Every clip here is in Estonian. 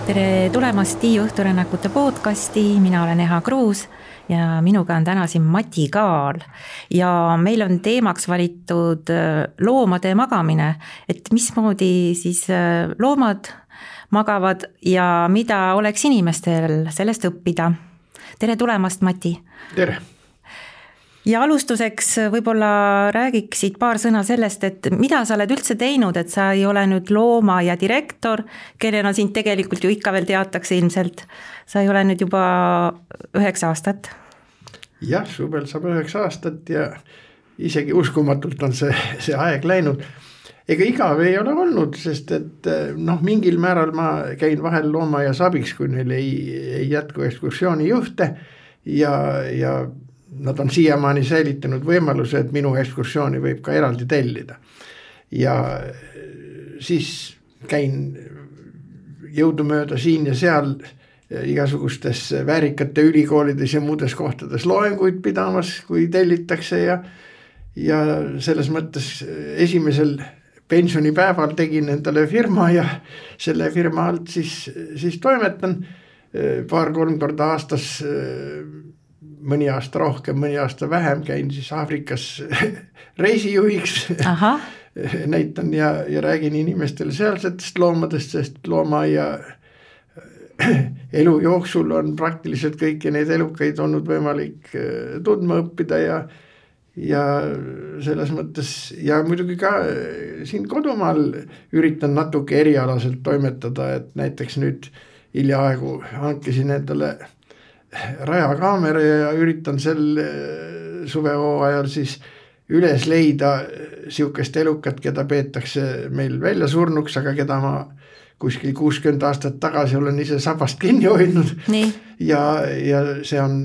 Tere tulemast Tiiu õhturännakute podcasti, mina olen Eha Kruus ja minuga on täna siin Mati Kaal. Ja meil on teemaks valitud loomade magamine, et mismoodi siis loomad magavad ja mida oleks inimestel sellest õppida. Tere tulemast, Mati! Tere! Ja alustuseks võib-olla räägiksid paar sõna sellest, et mida sa oled üldse teinud, et sa ei ole nüüd looma ja direktor, kellena sind tegelikult ju ikka veel teatakse ilmselt. Sa ei ole nüüd juba 9 aastat. Jah, suvel saab 9 aastat ja isegi uskumatult on see aeg läinud. Ega igav ei ole olnud, sest et mingil määral ma käin vahel loomaaia abiks, kui neil ei jätku ekskursiooni juhte ja nad on siiamaani säilitanud võimaluse, et minu ekskursiooni võib ka eraldi tellida. Ja siis käin jõudumööda siin ja seal igasugustes väärikate ülikoolides ja muudes kohtades loenguid pidamas, kui tellitakse ja selles mõttes esimesel pensionipäeval tegin endale firma ja selle firma alt siis toimetan 2-3 korda aastas, mõni aasta rohkem, mõni aasta vähem käin siis Aafrikas reisijuhiks. Näitan ja räägin inimestele sealsetest loomadest, sest loomaaia elu jooksul on praktiliselt kõiki neid elukaid olnud võimalik tundma õppida ja selles mõttes ja muidugi ka siin kodumaal üritan natuke erialaselt toimetada, et näiteks nüüd hiljaaegu hankisin endale rajakaamera ja üritan sel suvehooajal siis üles leida siukest elukat, keda peetakse meil välja surnuks, aga keda ma kuskil 60 aastat tagasi olen ise sabast kinni hoidnud. Ja see on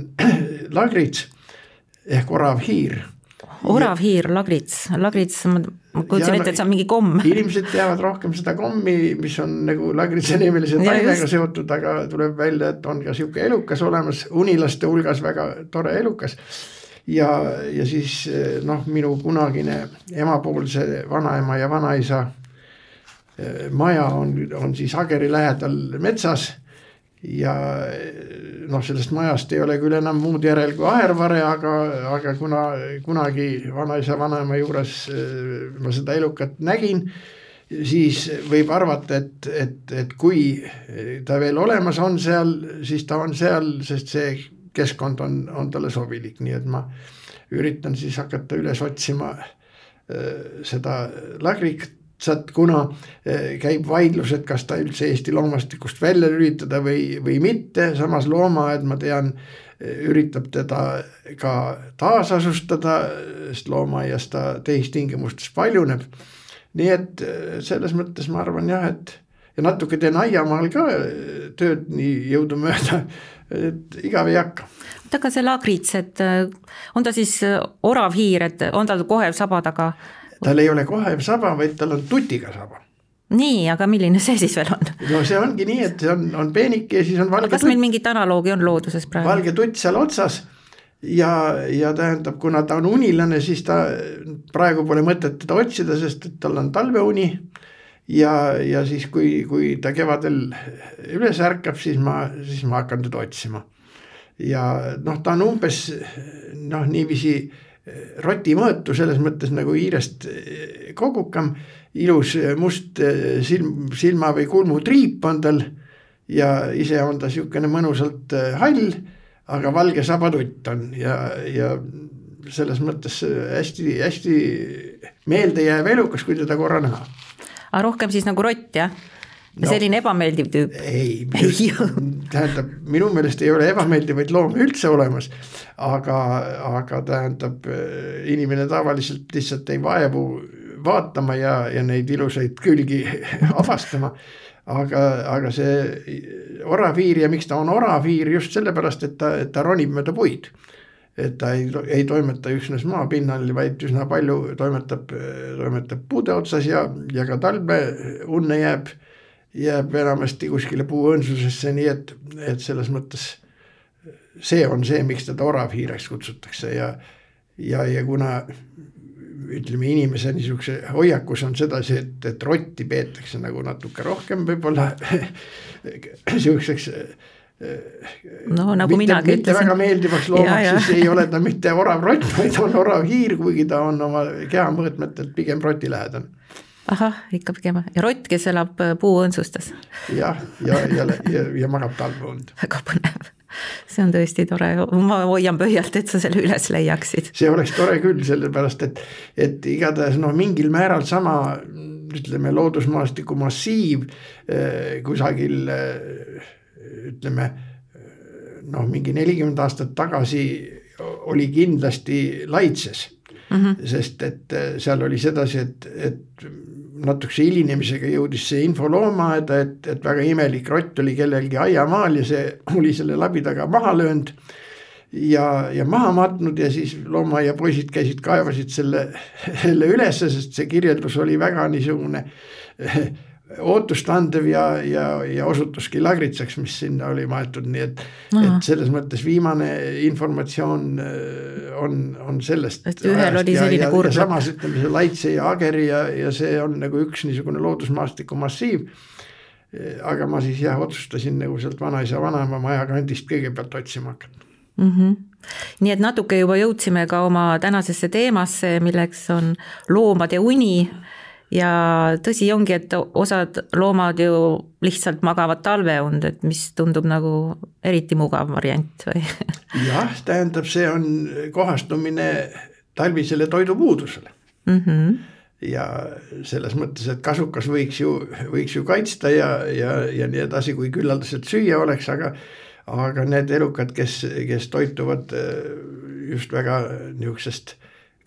lagrits ehk oravhiir. Oravhiir, lagrits, ma kutsin ette, et see on mingi komm. Inimesed teavad rohkem seda kommi, mis on nagu lagritse nimelise taimega seotud, aga tuleb välja, et on ka siuke elukas olemas, unilaste hulgas väga tore elukas. Ja siis minu kunagine emapoolse vanaema ja vanaisa maja on siis Ageri lähedal metsas ja sellest majast ei ole küll enam muud järel kui ahervare, aga kuna kunagi vanaisa vanaema juures ma seda elukat nägin, siis võib arvata, et kui ta veel olemas on seal, siis ta on seal, sest see keskkond on talle sobilik, nii et ma üritan siis hakata üles otsima seda lagritsat, kuna käib vaidlus, et kas ta üldse Eesti loomastikust välja lülitada või mitte, samas loomaaed, ma tean, üritab teda ka taasasustada, sest loomaaias ta tehistingimustes paljuneb. Nii et selles mõttes ma arvan jah, et ja natuke teen aiamaal ka tööd nii jõudumööda, et igav ei hakka. Aga see lagrits, et on ta siis oravhiir, et on ta kohe saba taga? Tal ei ole kohev saba, vaid tal on tutiga saba. Nii, aga milline see siis veel on? No see ongi nii, et see on peenike ja siis on valge kas meil mingit analoogi on looduses praegu? Valge tutt seal otsas ja tähendab, kuna ta on unilane, siis ta praegu pole mõtet teda otsida, sest et tal on talveuni ja siis kui ta kevadel üles ärkab, siis ma hakkan teda otsima. Ja ta on umbes niiviisi roti mõõtu selles mõttes nagu hiirest kogukam, ilus must silma või kulmu triip on tal ja ise on ta siukene mõnusalt hall, aga valge sabatutt on ja selles mõttes hästi, hästi meelde jääb elukas, kui teda korra näha. Aga rohkem siis nagu rott, jah? Selline ebameeldiv tüüp? Ei, tähendab, minu meelest ei ole ebameeldivaid loomi üldse olemas, aga tähendab, inimene tavaliselt lihtsalt ei vaevu vaatama ja neid ilusaid külgi avastama, aga see oravhiir ja miks ta on oravhiir just sellepärast, et ta ronib mööda puid. Et ta ei toimeta üksnes maapinnal, vaid üsna palju toimetab puude otsas ja ka talve unne jääb enamasti kuskile puuõnsusesse, nii et selles mõttes see on see, miks teda oravhiireks kutsutakse ja kuna ütleme inimese niisuguse hoiakus on sedasi, et rotti peetakse nagu natuke rohkem võib-olla niisuguseks no nagu minagi ütlesin. Mitte väga meeldivaks loomaks, siis ei ole ta mitte orav rott, vaid on orav hiir, kuigi ta on oma keha mõõtmetelt pigem roti lähedane. Ahah, ikka pigem. Ja rott, kes elab puuõnsustes. Ja magab talveund. Väga põnev. See on tõesti tore. Ma hoian pöialt, et sa selle üles leiaksid. See oleks tore küll, sellepärast, et igatahes mingil määral sama, ütleme, loodusmaastiku massiiv kusagil ütleme, mingi 40 aastat tagasi oli kindlasti Laitses, sest et seal oli sedasi, et natukese hilinemisega jõudis see info loomaaeda, et väga imelik rott oli kellelgi aiamaal ja see oli selle labidaga maha löönud ja maha matnud ja siis loomaaia poisid käisid, kaevasid selle ülesse, sest see kirjeldus oli väga niisugune ootustandev ja osutuski lagritsaks, mis sinna oli maetud, nii et selles mõttes viimane informatsioon on sellest. Et ühel oli selline kurb. Ja samas ütleme see Laitse ja Ageri ja see on nagu üks niisugune loodusmaastiku massiiv, aga ma siis otsustasin nagu sealt vanaisa vanaema maja kandist kõigepealt otsima hakata. Nii et natuke juba jõudsime ka oma tänasesse teemasse, milleks on loomade uni. Ja tõsi ongi, et osad loomad ju lihtsalt magavad talveund, et mis tundub nagu eriti mugav variant või? Jah, tähendab, see on kohastumine talvisele toidupuudusele. Ja selles mõttes, et kasukas võiks ju kaitsta ja nii edasi, kui küllaldaselt süüa oleks, aga need elukad, kes toituvad just väga niisugusest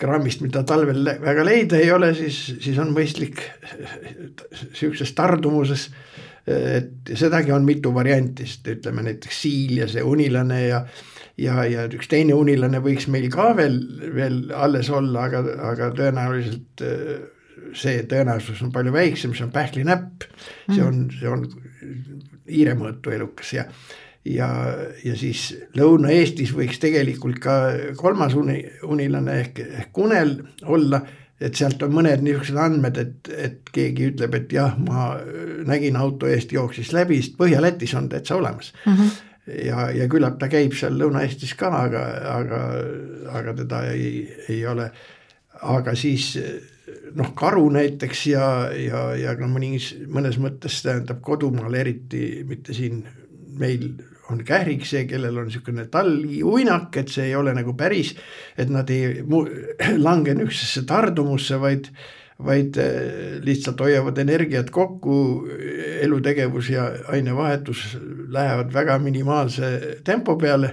grammist, mida talvel väga leida ei ole, siis on mõistlik niisuguses tardumuses, et sedagi on mitu varianti, sest ütleme näiteks siil ja see unilane ja üks teine unilane võiks meil ka veel alles olla, aga tõenäoliselt see tõenäosus on palju väiksem, see on pähklinäpp, see on hiiremõõtu elukas ja siis Lõuna-Eestis võiks tegelikult ka kolmas unilane ehk kunel olla, et sealt on mõned niisugused andmed, et keegi ütleb, et jah, ma nägin auto eest jooksis läbi, sest Põhja-Lätis on täitsa olemas. Ja küllap ta käib seal Lõuna-Eestis ka, aga teda ei ole. Aga siis karu näiteks ja ka mõnes mõttes tähendab kodumaal eriti, mitte siin meil on kährik see, kellel on niisugune talliuinak, et see ei ole nagu päris, et nad ei lange niisugusesse tardumusse, vaid lihtsalt hoiavad energiat kokku, elutegevus ja ainevahetus lähevad väga minimaalse tempo peale,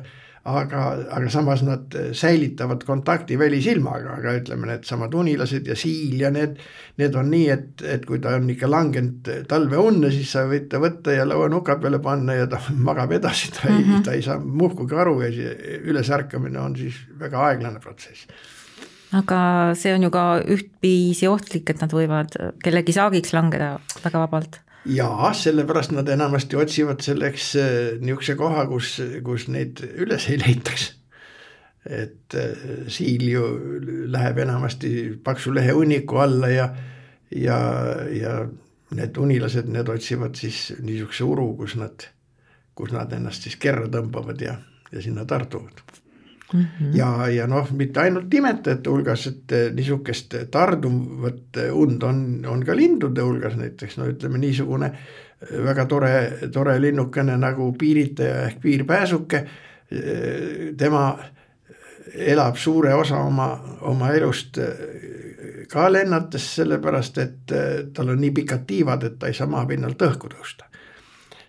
aga samas nad säilitavad kontakti välisilmaga, aga ütleme need samad unilased ja siil ja need on nii, et kui ta on ikka langenud talveunne, siis sa võid ta võtta ja lauanuka peale panna ja ta magab edasi, ta ei saa muhkugi aru ja ülesärkamine on siis väga aeglane protsess. Aga see on ju ka ühtpiisi ohtlik, et nad võivad kellegi saagiks langeda väga vabalt. Jaa, sellepärast nad enamasti otsivad selleks niisuguse koha, kus neid üles ei leitaks. Et siil ju läheb enamasti paksu lehe uniku alla ja need unilased, need otsivad siis niisuguse uru, kus nad ennast siis kerra tõmbavad ja sinna tartuvad. Ja mitte ainult imetajate hulgas, et niisugust tarduvat und on ka lindude hulgas näiteks, ütleme niisugune väga tore linnukene nagu piiritaja ehk piirpääsuke, tema elab suure osa oma elust ka lennates, sellepärast, et tal on nii pikad tiivad, et ta ei saa maapinnalt õhku tõusta.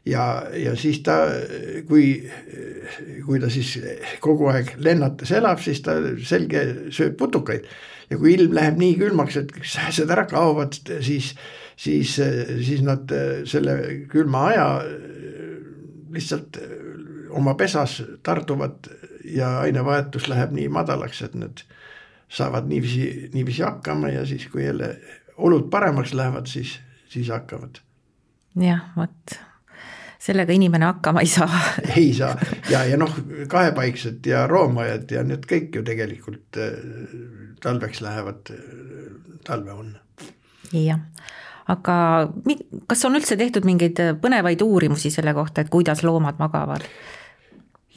Ja siis ta, kui ta siis kogu aeg lennates elab, siis ta selge sööb putukaid. Ja kui ilm läheb nii külmaks, et sääsed ära kaovad, siis nad selle külma aja lihtsalt oma pesas tartuvad ja ainevahetus läheb nii madalaks, et need saavad niiviisi hakkama ja siis, kui jälle olud paremaks lähevad, siis hakkavad. Jah, vot. sellega inimene hakkama ei saa. Ei saa ja noh, kahepaiksed ja roomajad ja need kõik ju tegelikult talveks lähevad talveunne. Jah, aga kas on üldse tehtud mingeid põnevaid uurimusi selle kohta, et kuidas loomad magavad?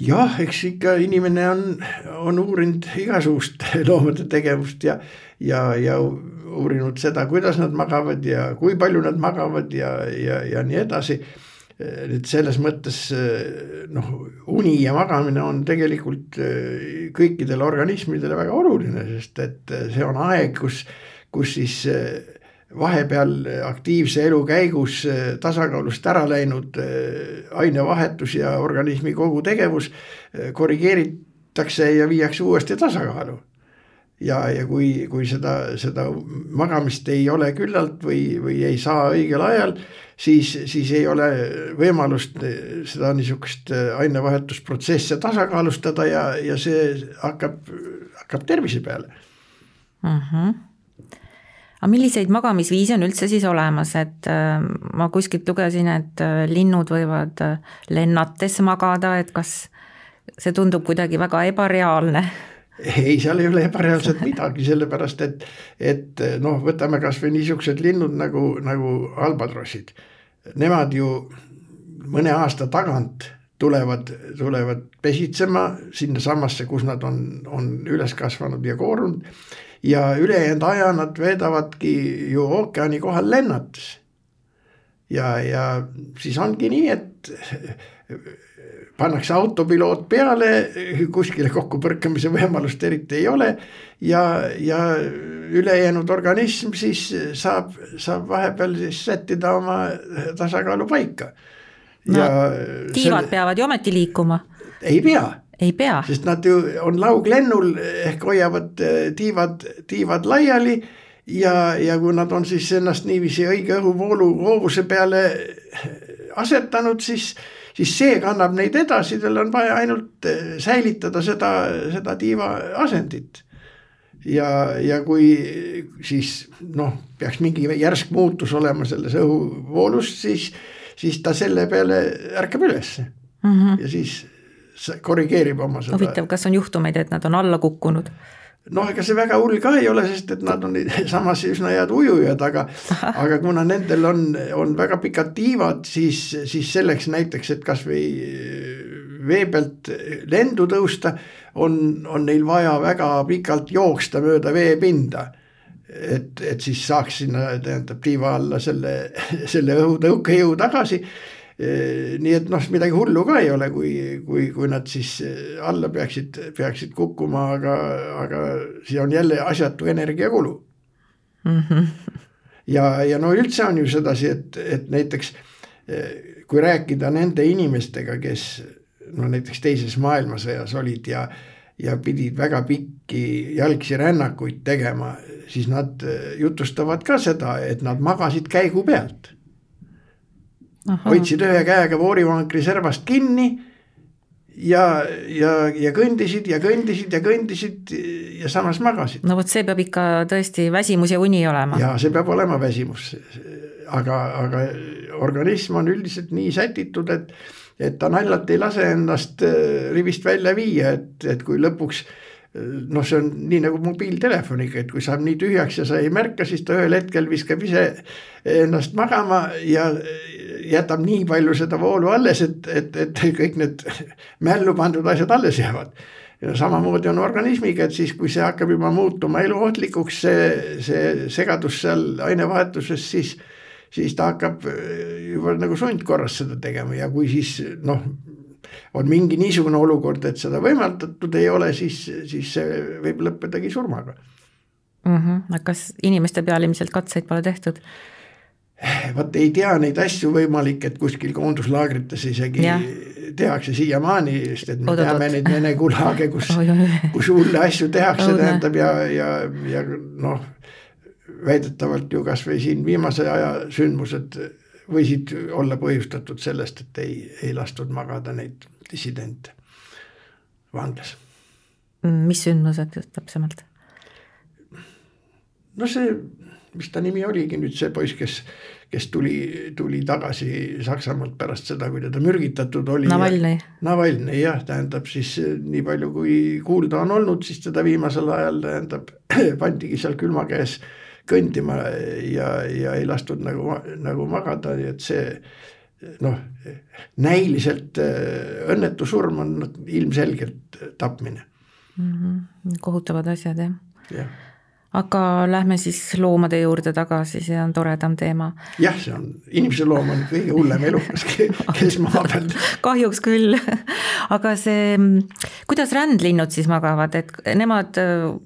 Jah, eks ikka inimene on uurinud igasugust loomade tegevust ja uurinud seda, kuidas nad magavad ja kui palju nad magavad ja nii edasi. Et selles mõttes uni ja magamine on tegelikult kõikidele organismidele väga oluline, sest et see on aeg, kus siis vahepeal aktiivse elu käigus tasakaalust ära läinud ainevahetus ja organismi kogu tegevus korrigeeritakse ja viiakse uuesti tasakaalu. Ja kui seda magamist ei ole küllalt või ei saa õigel ajal, siis ei ole võimalust seda niisugust ainevahetusprotsesse tasakaalustada ja see hakkab tervise peale. Aga milliseid magamisviise on üldse siis olemas, et ma kuskilt lugesin, et linnud võivad lennates magada, et kas see tundub kuidagi väga ebareaalne? Ei, seal ei ole ebareaalselt midagi, sellepärast, et võtame kas või niisugused linnud nagu albatrossid. Nemad ju mõne aasta tagant tulevad pesitsema sinna samasse, kus nad on üles kasvanud ja koorunud ja ülejäänud aja nad veedavadki ju ookeani kohal lennates. Ja siis ongi nii, et pannakse autopiloot peale, kuskile kokkupõrkamise võimalust eriti ei ole ja ülejäänud organism siis saab vahepeal siis sättida oma tasakaalu paika. Tiivad peavad ju ometi liikuma. Ei pea, sest nad ju on lauglennul ehk hoiavad tiivad laiali ja kui nad on siis ennast niiviisi õige õhuvoolu hoovuse peale asetanud, siis see kannab neid edasi, tal on vaja ainult säilitada seda tiiva asendit. Ja kui siis peaks mingi järsk muutus olema selles õhuvoolust, siis ta selle peale ärkab üles ja siis korrigeerib oma seda. Huvitav, kas on juhtumeid, et nad on alla kukkunud? Ega see väga hull ka ei ole, sest et nad on samas üsna head ujujad, aga kuna nendel on väga pikad tiivad, siis selleks näiteks, et kas või vee pealt lendu tõusta, on neil vaja väga pikalt jooksta mööda veepinda. Et siis saaks sinna tiiva alla selle õhutõukejõu tagasi. Nii et midagi hullu ka ei ole, kui nad siis alla peaksid kukkuma, aga see on jälle asjatu energiakulu. Ja üldse on ju sedasi, et näiteks kui rääkida nende inimestega, kes näiteks teises maailmasõjas olid ja pidid väga pikki jalgsi rännakuid tegema, siis nad jutustavad ka seda, et nad magasid käigu pealt. Hoidsid ühe käega voorivankri servast kinni ja kõndisid ja samas magasid. Võt see peab ikka tõesti väsimus ja uni olema. Ja see peab olema väsimus, aga organism on üldiselt nii sätitud, et ta naljalt ei lase ennast rivist välja viia, et kui lõpuks see on nii nagu mobiiltelefoniga, et kui saab nii tühjaks ja sa ei märka, siis ta ühel hetkel viskab ise ennast magama ja jätab nii palju seda voolu alles, et kõik need mällu pandud asjad alles jäävad. Ja samamoodi on organismiga, et siis kui see hakkab juba muutuma eluohtlikuks, see segadus seal ainevahetuses, siis ta hakkab juba nagu sundkorras seda tegema ja kui siis on mingi niisugune olukord, et seda võimaldatud ei ole, siis see võib lõppedagi surmaga. Kas inimeste peal ilmselt katseid pole tehtud? Vaat ei tea neid asju võimalik, et kuskil koonduslaagrites isegi tehakse siiamaani, sest et me teame neid Vene gulage, kus hulle asju tehakse, tähendab ja väidetavalt ju kas või siin viimase aja sündmused võisid olla põhjustatud sellest, et ei lastud magada neid dissidente vanglas. Mis sündmused täpsemalt? See mis ta nimi oligi nüüd see poiss, kes tuli tagasi Saksamaalt pärast seda, kui teda mürgitatud oli. Navalnõi, jah, tähendab siis nii palju kui kuulda on olnud, siis teda viimasel ajal tähendab pandigi seal külma käes kõndima ja ei lastud nagu magada, et see näiliselt õnnetu surm on ilmselgelt tapmine. Kohutavad asjad, jah. Ja. Aga lähme siis loomade juurde tagasi, see on toredam teema. Jah, see on, inimese loom on kõige hullem elukas, kes maa peal. Kahjuks küll. Aga see, kuidas rändlinnud siis magavad, et nemad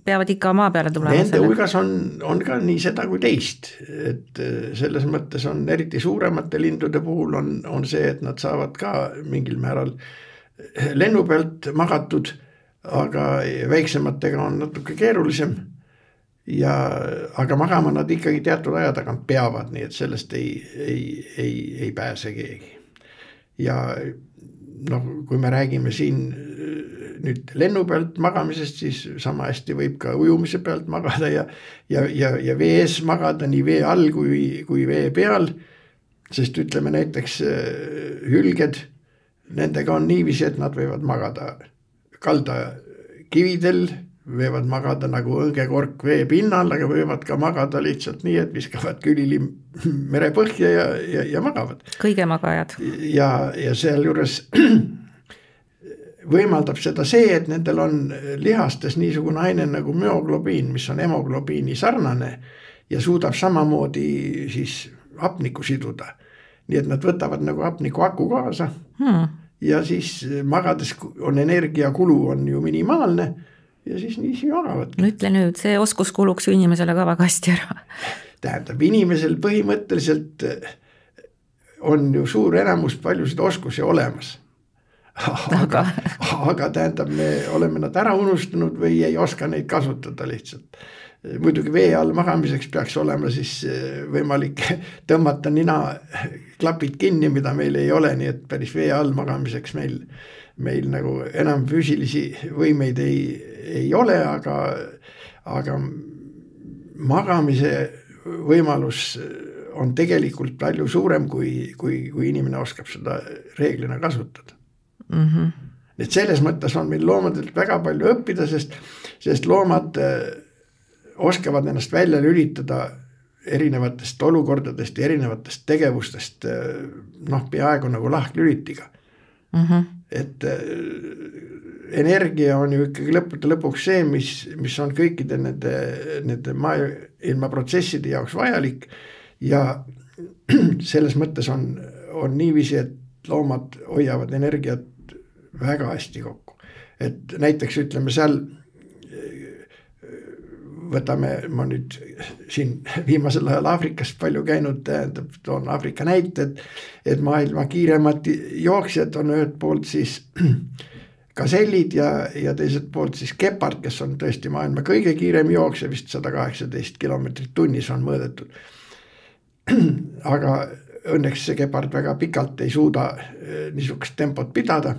peavad ikka maa peale tulema? Nende hulgas on ka nii seda kui teist, et selles mõttes on eriti suuremate lindude puhul on see, et nad saavad ka mingil määral lennu pealt magatud, aga väiksematega on natuke keerulisem. Aga magama nad ikkagi teatud aja tagant peavad, nii et sellest ei pääse keegi. Ja kui me räägime siin nüüd lennu pealt magamisest, siis sama hästi võib ka ujumise pealt magada ja vees magada nii vee all kui vee peal, sest ütleme näiteks hülged, nendega on niiviisi, et nad võivad magada kalda kividel, võivad magada nagu õngekork vee pinnal, aga võivad ka magada lihtsalt nii, et viskavad külili mere põhja ja magavad. Kõige magajad. Ja seal juures võimaldab seda see, et nendel on lihastes niisugune aine nagu müoglobiin, mis on hemoglobiini sarnane ja suudab samamoodi siis hapnikku siduda. Nii et nad võtavad nagu hapniku aku kaasa ja siis magades on energiakulu on ju minimaalne ja siis niisi magavad. No ütle nüüd, see oskus kuluks ju inimesele ka väga hästi ära. Tähendab, inimesel põhimõtteliselt on ju suur enamus paljusid oskusi olemas. Aga tähendab, me oleme nad ära unustanud või ei oska neid kasutada lihtsalt. Muidugi vee all magamiseks peaks olema siis võimalik tõmmata nina klapid kinni, mida meil ei ole, nii et päris vee all magamiseks meil nagu enam füüsilisi võimeid ei ole, aga magamise võimalus on tegelikult palju suurem, kui inimene oskab seda reeglina kasutada. Et selles mõttes on meil loomadelt väga palju õppida, sest loomad oskavad ennast välja lülitada erinevatest olukordadest ja erinevatest tegevustest peaaegu nagu lahklülitiga. Et energia on ju ikkagi lõppude lõpuks see, mis on kõikide nende maailma protsesside jaoks vajalik ja selles mõttes on niiviisi, et loomad hoiavad energiat väga hästi kokku. Et näiteks ütleme seal võtame, ma nüüd siin viimasel ajal Aafrikast palju käinud, toon Aafrika näited, et maailma kiiremad jooksjad on ühelt poolt siis gasellid ja teiselt poolt siis gepard, kes on tõesti maailma kõige kiirem jooksja, vist 118 kilomeetrit tunnis on mõõdetud. Aga õnneks see gepard väga pikalt ei suuda niisugust tempot pidada,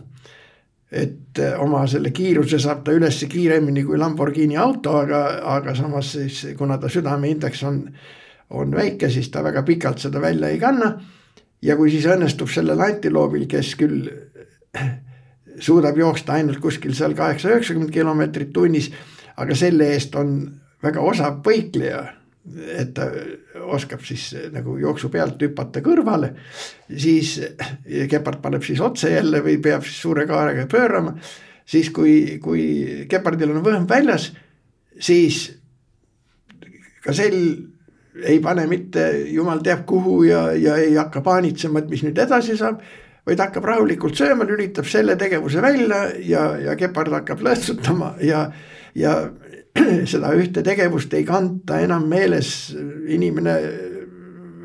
et oma selle kiiruse saab ta üles kiiremini kui Lamborghini auto, aga samas siis, kuna ta südameindeks on väike, siis ta väga pikalt seda välja ei kanna ja kui siis õnnestub sellel antiloobil, kes küll suudab jooksta ainult kuskil seal 8-90 kilomeetrit tunnis, aga selle eest on väga osav võikleja, et ta oskab siis nagu jooksu pealt hüpata kõrvale, siis gepard paneb siis otse jälle või peab siis suure kaarega pöörama, siis kui gepardil on võhm väljas, siis gasell ei pane mitte jumal teab kuhu ja ei hakka paanitsema, et mis nüüd edasi saab, vaid hakkab rahulikult sööma, lülitab selle tegevuse välja ja gepard hakkab lõhtsutama ja seda ühte tegevust ei kanta enam meeles, inimene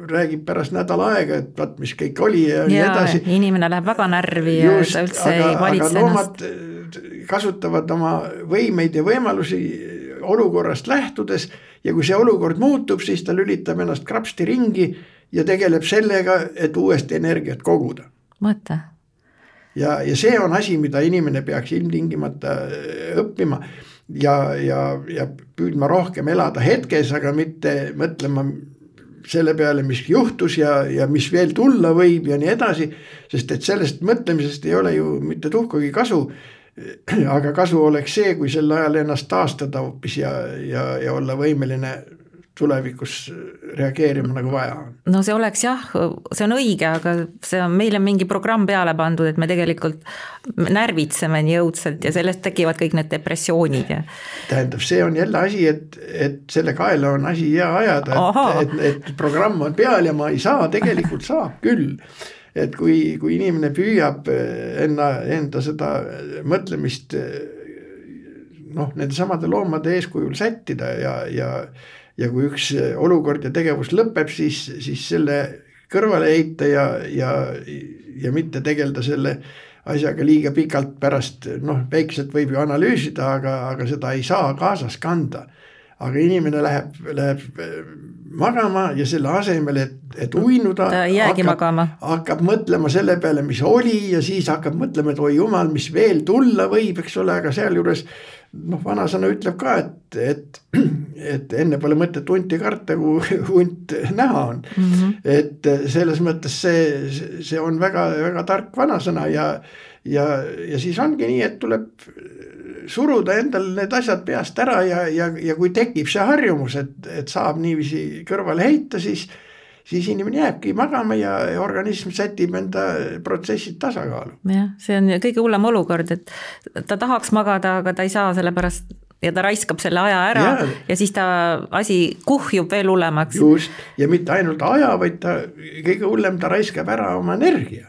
räägib pärast nädal aega, et vaat mis kõik oli ja nii edasi. Inimene läheb väga närvi ja just, ta üldse ei valitse ennast. Aga loomad kasutavad oma võimeid ja võimalusi olukorrast lähtudes ja kui see olukord muutub, siis ta lülitab ennast krapsti ringi ja tegeleb sellega, et uuesti energiat koguda. Mõte. Ja see on asi, mida inimene peaks ilmtingimata õppima. ja püüdma rohkem elada hetkes, aga mitte mõtlema selle peale, mis juhtus ja mis veel tulla võib ja nii edasi, sest et sellest mõtlemisest ei ole ju mitte tuhkugi kasu, aga kasu oleks see, kui sel ajal ennast taastada hoopis ja olla võimeline tulevikus reageerima nagu vaja on. No see oleks jah, see on õige, aga meil on mingi programm peale pandud, et me tegelikult närvitseme nii õudselt ja sellest tekivad kõik need depressioonid. Tähendab, see on jälle asi, et selle kaela on asi hea ajada, et programm on peal ja ma ei saa, tegelikult saab küll. Et kui inimene püüab enda seda mõtlemist nende samade loomade eeskujul sättida ja kui üks olukord ja tegevus lõpeb, siis selle kõrvale heita ja mitte tegelda selle asjaga liiga pikalt pärast, väikselt võib ju analüüsida, aga seda ei saa kaasas kanda. Aga inimene läheb magama ja selle asemel, et uinuda, hakkab mõtlema selle peale, mis oli ja siis hakkab mõtlema, et oi jumal, mis veel tulla võib, eks ole, aga seal juures vanasõna ütleb ka, et enne pole mõtet hunti karta, kui hunt näha on. Et selles mõttes see on väga, väga tark vanasõna ja siis ongi nii, et tuleb suruda endal need asjad peast ära ja kui tekib see harjumus, et saab niiviisi kõrvale heita, siis inimene jääbki magama ja organism sätib enda protsessid tasakaalu. Jah, see on kõige hullem olukord, et ta tahaks magada, aga ta ei saa sellepärast ja ta raiskab selle aja ära ja siis ta asi kuhjub veel hullemaks. Just, ja mitte ainult aja, vaid kõige hullem ta raiskab ära oma energia.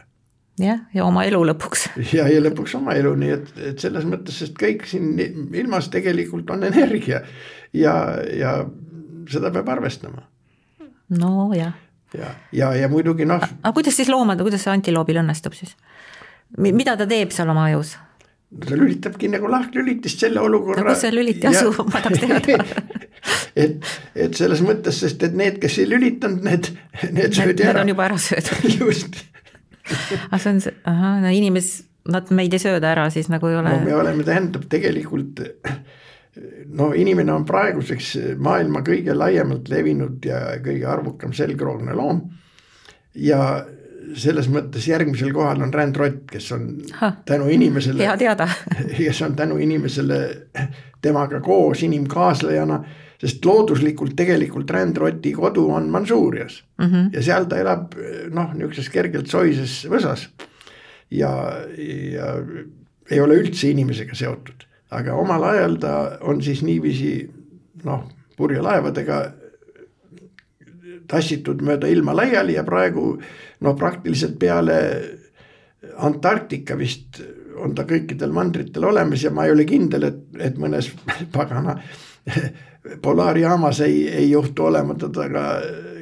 Ja oma elu lõpuks. Ja lõpuks oma elu, nii et selles mõttes, sest kõik siin ilmas tegelikult on energia ja seda peab arvestama. No jah. Ja muidugi Aga kuidas siis loomada, kuidas see antiloobil õnnestub siis? Mida ta teeb seal oma ajus? Ta lülitabki nagu lahklülitist selle olukorra. Kus see lüliti asub, ma tahaks teada. et selles mõttes, sest et need, kes ei lülitanud, need söödi ära. Need on juba ära söödud. Just. Nad meid ei sööda ära, siis nagu ei ole. Me oleme tähendab tegelikult, inimene on praeguseks maailma kõige laiemalt levinud ja kõige arvukam selgroogne loom. Ja selles mõttes järgmisel kohal on rändrott, kes on tänu inimesele, hea teada. kes on tänu inimesele temaga koos inimkaaslejana, sest looduslikult tegelikult rändroti kodu on Mansuurias ja seal ta elab niisuguses kergelt soises võsas ja ei ole üldse inimesega seotud, aga omal ajal ta on siis niiviisi purjelaevadega tassitud mööda ilma laiali ja praegu praktiliselt peale Antarktika vist on ta kõikidel mandritel olemas ja ma ei ole kindel, et mõnes pagana polaarjaamas ei juhtu olema teda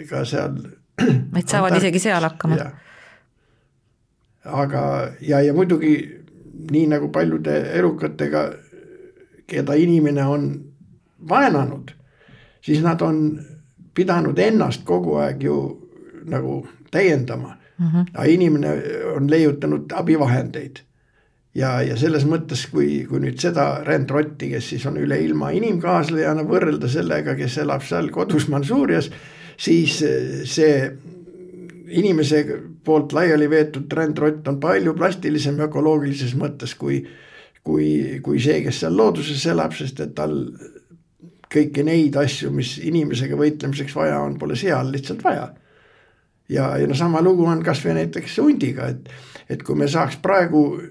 ka seal. Et saavad isegi seal hakkama. Aga ja muidugi nii nagu paljude elukatega, keda inimene on vaenanud, siis nad on pidanud ennast kogu aeg ju nagu täiendama. Aga inimene on leiutanud abivahendeid. Ja selles mõttes, kui nüüd seda rändrotti, kes siis on üle ilma inimkaaslejana võrrelda sellega, kes elab seal kodus Mansuurias, siis see inimese poolt laiali veetud rändrott on palju plastilisem ökoloogilises mõttes kui see, kes seal looduses elab, sest et tal kõiki neid asju, mis inimesega võitlemiseks vaja on, pole seal lihtsalt vaja. Ja sama lugu on kas või näiteks hundiga, et kui me saaks praegu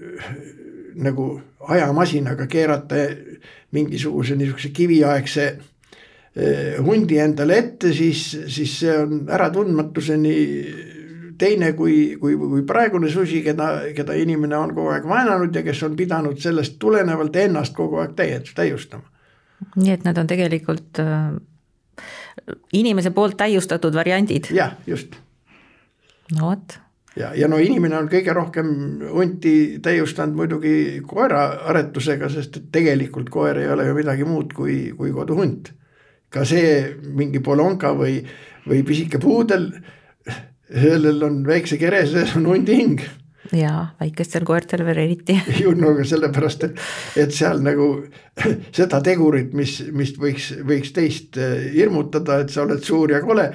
nagu ajamasinaga keerata mingisuguse niisuguse kiviaegse hundi endale ette, siis see on äratundmatuseni teine kui praegune susi, keda inimene on kogu aeg vaenanud ja kes on pidanud sellest tulenevalt ennast kogu aeg täiustama. Nii et nad on tegelikult inimese poolt täiustatud variandid. Jah, just. No võt. Ja inimene on kõige rohkem hunti täiustanud muidugi koera aretusega, sest tegelikult koer ei ole ju midagi muud kui koduhunt. Ka see mingi polonka või pisike puudel, sellel on väikse kere, see on hundi hing. Jaa, väikestel koertel veel eriti. No sellepärast, et seal nagu seda tegurit, mis võiks teist hirmutada, et sa oled suur ja kole,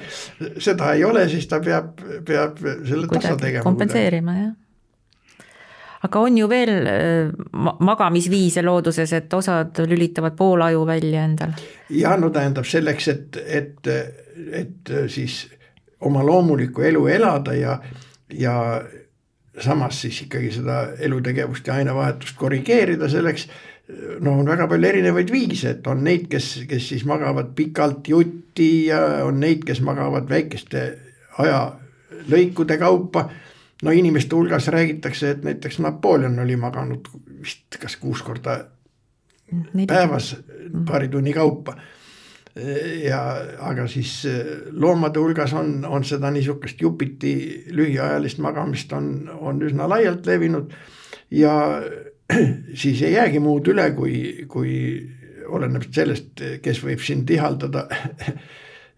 seda ei ole, siis ta peab selle tasa tegema. Kompenseerima, jah. Aga on ju veel magamisviise looduses, et osad lülitavad poolaju välja endal. Ja no tähendab selleks, et siis oma loomulikku elu elada ja samas siis ikkagi seda elutegevust ja ainevahetust korrigeerida selleks, no on väga palju erinevaid viise, et on neid, kes siis magavad pikalt jutti ja on neid, kes magavad väikeste ajalõikude kaupa. No inimeste hulgas räägitakse, et näiteks Napoleon oli maganud vist kas 6 korda päevas paari tunni kaupa. Aga siis loomade hulgas on seda niisugust jupiti lühiajalist magamist on üsna laialt levinud ja siis ei jäägi muud üle, kui oleneb sellest, kes võib sind ihaldada.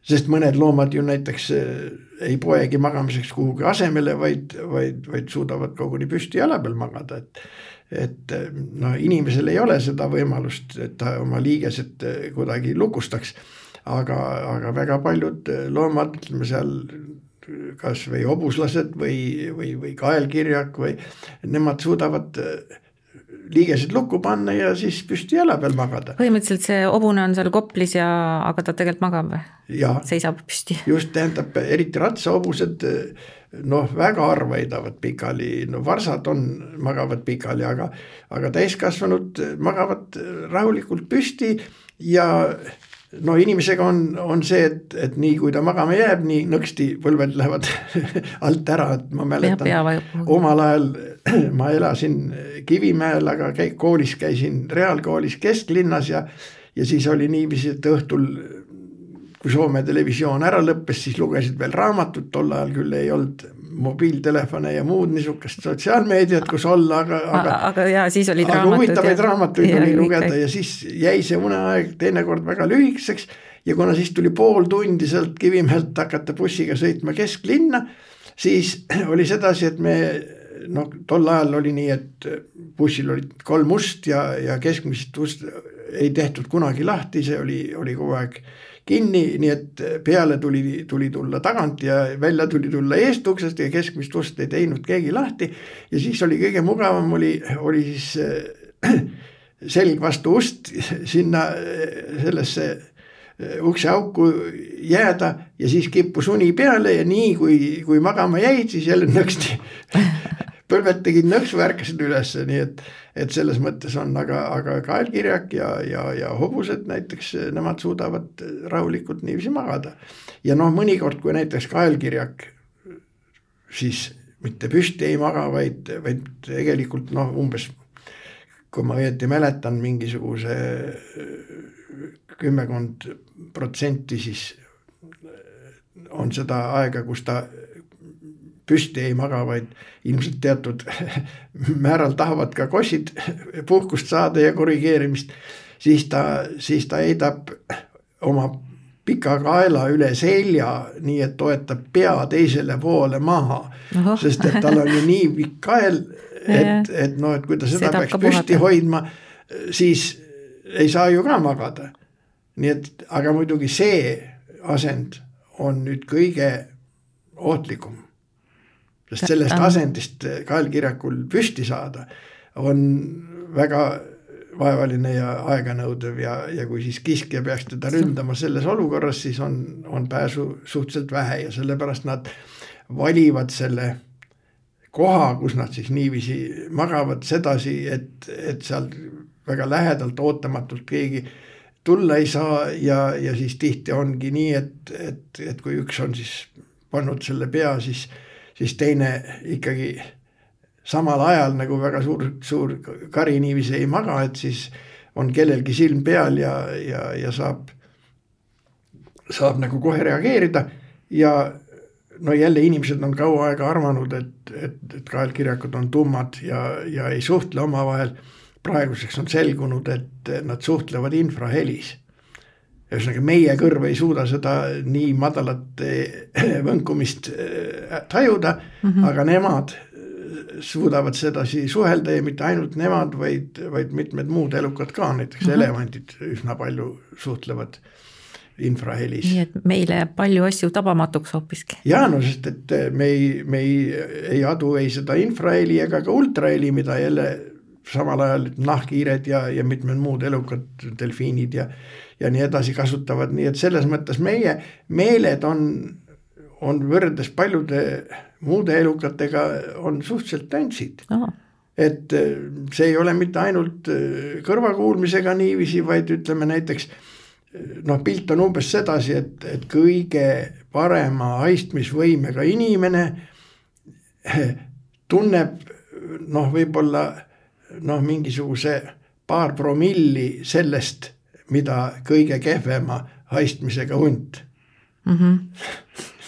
Sest mõned loomad ju näiteks ei poegi magamiseks kuhugi asemele, vaid suudavad koguni püsti jala peal magada. Et no, inimesel ei ole seda võimalust, et ta oma liigesed kuidagi lukustaks, aga väga paljud loomad, ütleme seal kas või hobuslased või kaelkirjak või nemad suudavad liigesed lukku panna ja siis püsti jala peal magada. Põhimõtteliselt see hobune on seal koplis aga ta tegelikult magab või? Ja, seisab püsti. Just tähendab, eriti ratsahobused väga harva heidavad pikali, varsad magavad pikali, aga täiskasvanud magavad rahulikult püsti ja inimesega on see, et nii kui ta magama jääb, nii nõksti põlved lähevad alt ära, et ma mäletan omal ajal ma elasin Kivimäel, aga koolis käisin reaalkoolis kesklinnas ja siis oli niiviisi, et õhtul kui Soome televisioon ära lõppes, siis lugesid veel raamatut, tol ajal küll ei olnud mobiiltelefone ja muud niisugust sotsiaalmeediat, kus olla, aga ja, siis olid aga huvitavaid raamatuid oli lugeda ja siis jäi see uneaeg teinekord väga lühikeseks ja kuna siis tuli pool tundi sealt Kivimäelt hakata bussiga sõitma kesklinna, siis oli sedasi, et me tol ajal oli nii, et bussil olid 3 ust ja keskmist ust ei tehtud kunagi lahti, see oli kogu aeg kinni, nii et peale tuli tulla tagant ja välja tuli tulla eestuksest ja keskmist ust ei teinud keegi lahti ja siis oli kõige mugavam oli siis selg vastu ust sinna sellesse ukse auku jääda ja siis kippus uni peale ja nii kui magama jäid, siis jälle nõksti põlved tegid nõksu, ärkasid üles, nii et selles mõttes on, aga kaelkirjak ja hobused näiteks, nemad suudavad rahulikult niiviisi magada. Ja mõnikord, kui näiteks kaelkirjak siis mitte püsti ei maga, vaid tegelikult umbes, kui ma õieti mäletan mingisuguse 10% siis on seda aega, kus ta püsti ei maga, vaid ilmselt teatud määral tahavad ka kossid puhkust saada ja korrigeerimist, siis ta heidab oma pika kaela üle selja, nii et toetab pea teisele poole maha, sest et tal on ju nii pikk kael, et kui ta seda peaks püsti hoidma, siis ei saa ju ka magada. Nii et, aga muidugi see asend on nüüd kõige ohtlikum. Sest sellest asendist kaelkirjakul püsti saada on väga vaevaline ja aeganõudev ja kui siis kiskja peaks teda ründama selles olukorras, siis on pääsu suhteliselt vähe ja sellepärast nad valivad selle koha, kus nad siis niiviisi magavad sedasi, et seal väga lähedalt ootamatult keegi tulla ei saa ja siis tihti ongi nii, et kui üks on siis pannud selle pea, siis teine ikkagi samal ajal nagu väga suur kari niiviisi ei maga, et siis on kellelgi silm peal ja saab nagu kohe reageerida ja jälle inimesed on kaua aega arvanud, et kaelkirjakud on tummad ja ei suhtle omavahel. Praeguseks on selgunud, et nad suhtlevad infrahelis. Ühesõnaga meie kõrv ei suuda seda nii madalat võnkumist tajuda, aga nemad suudavad sedasi suhelda ja mitte ainult nemad, vaid mitmed muud elukad ka, näiteks elevandid üsna palju suhtlevad infrahelis. Nii et meile jääb palju asju tabamatuks hoopiski. Ja no sest, et me ei adu ei seda infraheli ega ka ultraheli, mida jälle samal ajal nahkhiired ja mitmed muud elukad, delfiinid ja nii edasi kasutavad, nii et selles mõttes meie meeled on võrreldes paljude muude elukatega on suhteliselt täntsid. Et see ei ole mitte ainult kõrvakuulmisega niiviisi, vaid ütleme näiteks pilt on umbes sedasi, et kõige parema haistmisvõimega inimene tunneb võib-olla mingisuguse paar promilli sellest, mida kõige kehvema haistmisega hunt.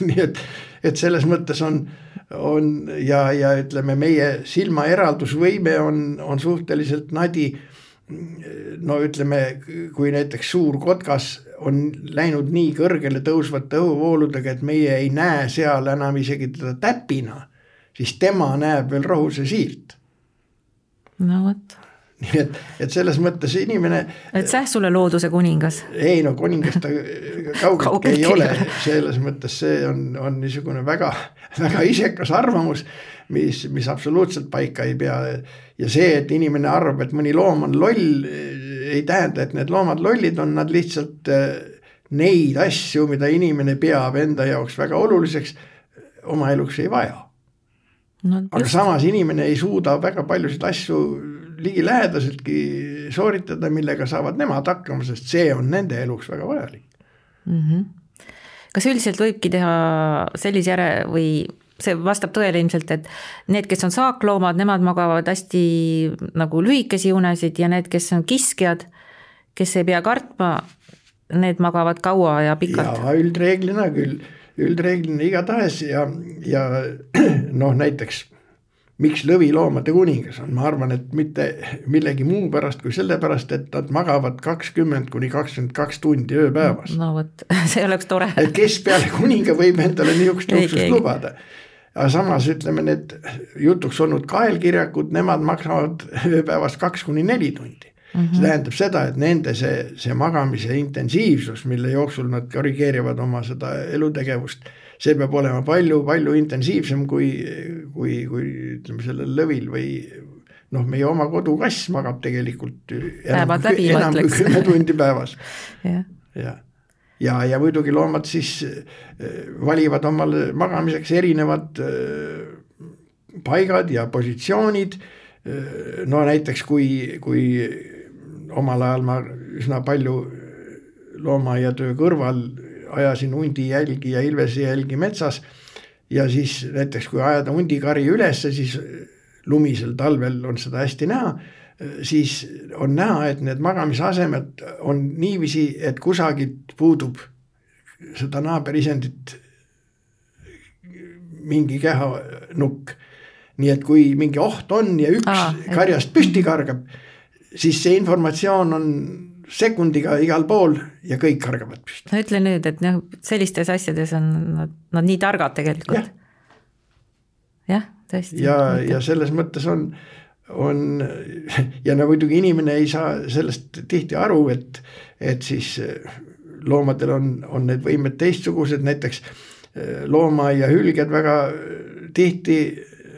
Nii et selles mõttes on ja ütleme, meie silma eraldusvõime on suhteliselt nadi. Ütleme, kui näiteks suur kotkas on läinud nii kõrgele tõusvate õhuvooludega, et meie ei näe seal enam isegi teda täpina, siis tema näeb veel rohuse siirt. No võt. Nii et selles mõttes inimene... Et sulle looduse kuningas? Ei, kuningas ta kaugelt ei ole. Selles mõttes see on niisugune väga, väga isekas arvamus, mis absoluutselt paika ei pea. Ja see, et inimene arvab, et mõni loom on loll, ei tähenda, et need loomad lollid on, nad lihtsalt neid asju, mida inimene peab enda jaoks väga oluliseks, oma eluks ei vaja. Aga samas inimene ei suuda väga paljusid asju ligi lähedaseltki sooritada, millega saavad nemad hakkama, sest see on nende eluks väga vajalik. Kas üldiselt võibki teha sellise või see vastab tõele ilmselt, et need, kes on saakloomad, nemad magavad hästi nagu lühikesi unesid ja need, kes on kiskjad, kes ei pea kartma, need magavad kaua ja pikalt. Ja üldreeglina küll, üldreeglina igatahes ja näiteks miks lõviloomade kuningas on, ma arvan, et mitte millegi muu pärast kui selle pärast, et nad magavad 20–22 tundi ööpäevas. No võt, see oleks tore. Et kes peale kuninga võib endale niisugust luksust lubada. Aga samas ütleme, need jutuks olnud kaelkirjakud, nemad magavad ööpäevas 2–4 tundi. See tähendab seda, et nende see magamise intensiivsus, mille jooksul nad korrigeerivad oma seda elutegevust, see peab olema palju intensiivsem kui ütleme sellel lõvil või meie oma kodukass magab tegelikult enam kui 10 tundi päevas. Ja muidugi loomad siis valivad omal magamiseks erinevad paigad ja positsioonid. Näiteks kui omal ajal ma üsna palju loomaaia-töö kõrval ajasin hundi jälgi ja ilvesi jälgi metsas ja siis näiteks kui ajada hundikari ülesse, siis lumisel talvel on seda hästi näha, siis on näha, et need magamisasemed on niiviisi, et kusagilt puudub seda naaberisendit mingi kehanukk. Nii et kui mingi oht on ja üks karjast püsti kargab, siis see informatsioon on sekundiga igal pool ja kõik kargavad püsti. No ütle nüüd, et sellistes asjades on nad nii targad tegelikult. Jah, tõesti. Ja selles mõttes on ja muidugi inimene ei saa sellest tihti aru, et siis loomadel on need võimed teistsugused, näiteks looma ja hülged väga tihti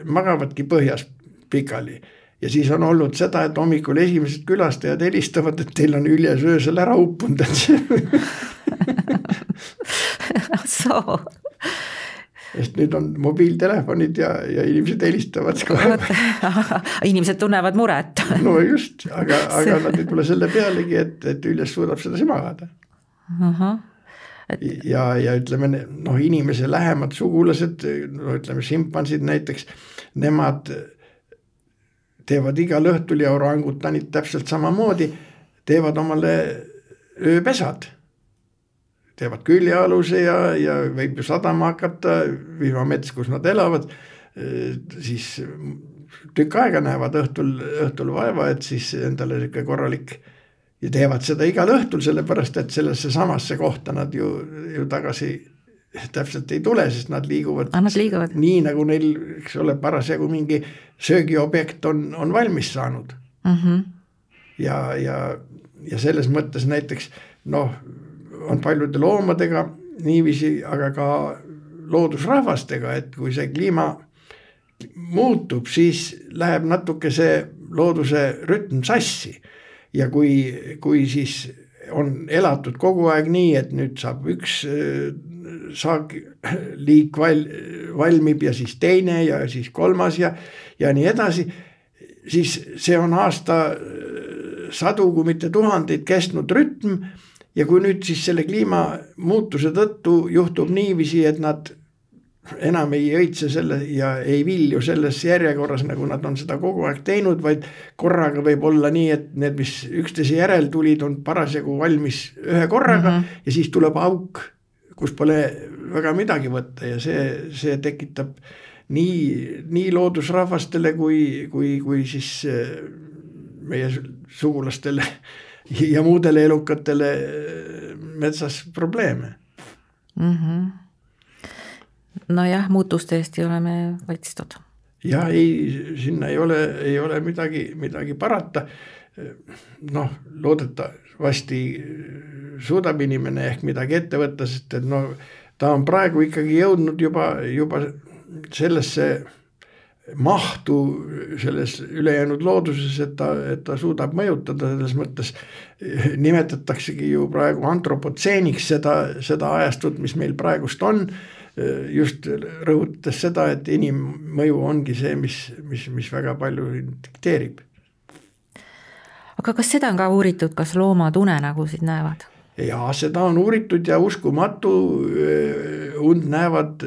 magavadki põhjas pikali. Ja siis on olnud seda, et hommikul esimesed külastajad helistavad, et teil on hüljes öösel ära uppunud. Sest nüüd on mobiiltelefonid ja inimesed helistavad. Inimesed tunnevad muret. No just, aga nad ei tule selle pealegi, et hüljes suudab sedasi magada. Ja ütleme, inimese lähemad sugulased, ütleme šimpansid näiteks, nemad teevad igal õhtul ja orangutanid täpselt samamoodi, teevad omale ööpesad. Teevad küljealuse ja võib ju sadama hakata, vihmamets, kus nad elavad, siis tükk aega näevad õhtul vaeva, et siis endale korralik ja teevad seda igal õhtul, sellepärast, et sellesse samasse kohta nad ju tagasi täpselt ei tule, sest nad liiguvad nii, nagu neil, eks ole, parasjagu mingi söögiobjekt on valmis saanud. Ja selles mõttes näiteks on paljude loomadega niiviisi, aga ka loodusrahvastega, et kui see kliima muutub, siis läheb natuke see looduse rütm sassi ja kui siis on elatud kogu aeg nii, et nüüd saab üks saakliik valmib ja siis teine ja siis kolmas ja nii edasi, siis see on aasta sadu, kui mitte tuhandeid kestnud rütm ja kui nüüd siis selle kliimamuutuse tõttu juhtub niiviisi, et nad enam ei õitse selle ja ei vilju selles järjekorras, nagu nad on seda kogu aeg teinud, vaid korraga võib olla nii, et need, mis üksteise järel tulid, on parasjagu valmis ühe korraga ja siis tuleb auk, kus pole väga midagi võtta ja see tekitab nii loodusrahvastele kui siis meie sugulastele ja muudele elukatele metsas probleeme. Nojah, muutuste eest ei ole me kaitstud. Ja sinna ei ole midagi parata. Loodetavasti suudab inimene ehk midagi ette võtta, sest et ta on praegu ikkagi jõudnud juba sellesse mahtu selles ülejäänud looduses, et ta suudab mõjutada, selles mõttes nimetataksegi ju praegu antropotseeniks seda ajastut, mis meil praegust on, just rõhutades seda, et inimmõju ongi see, mis väga palju dikteerib. Aga kas seda on ka uuritud, kas loomad unenägusid näevad? Ja seda on uuritud ja uskumatu und näevad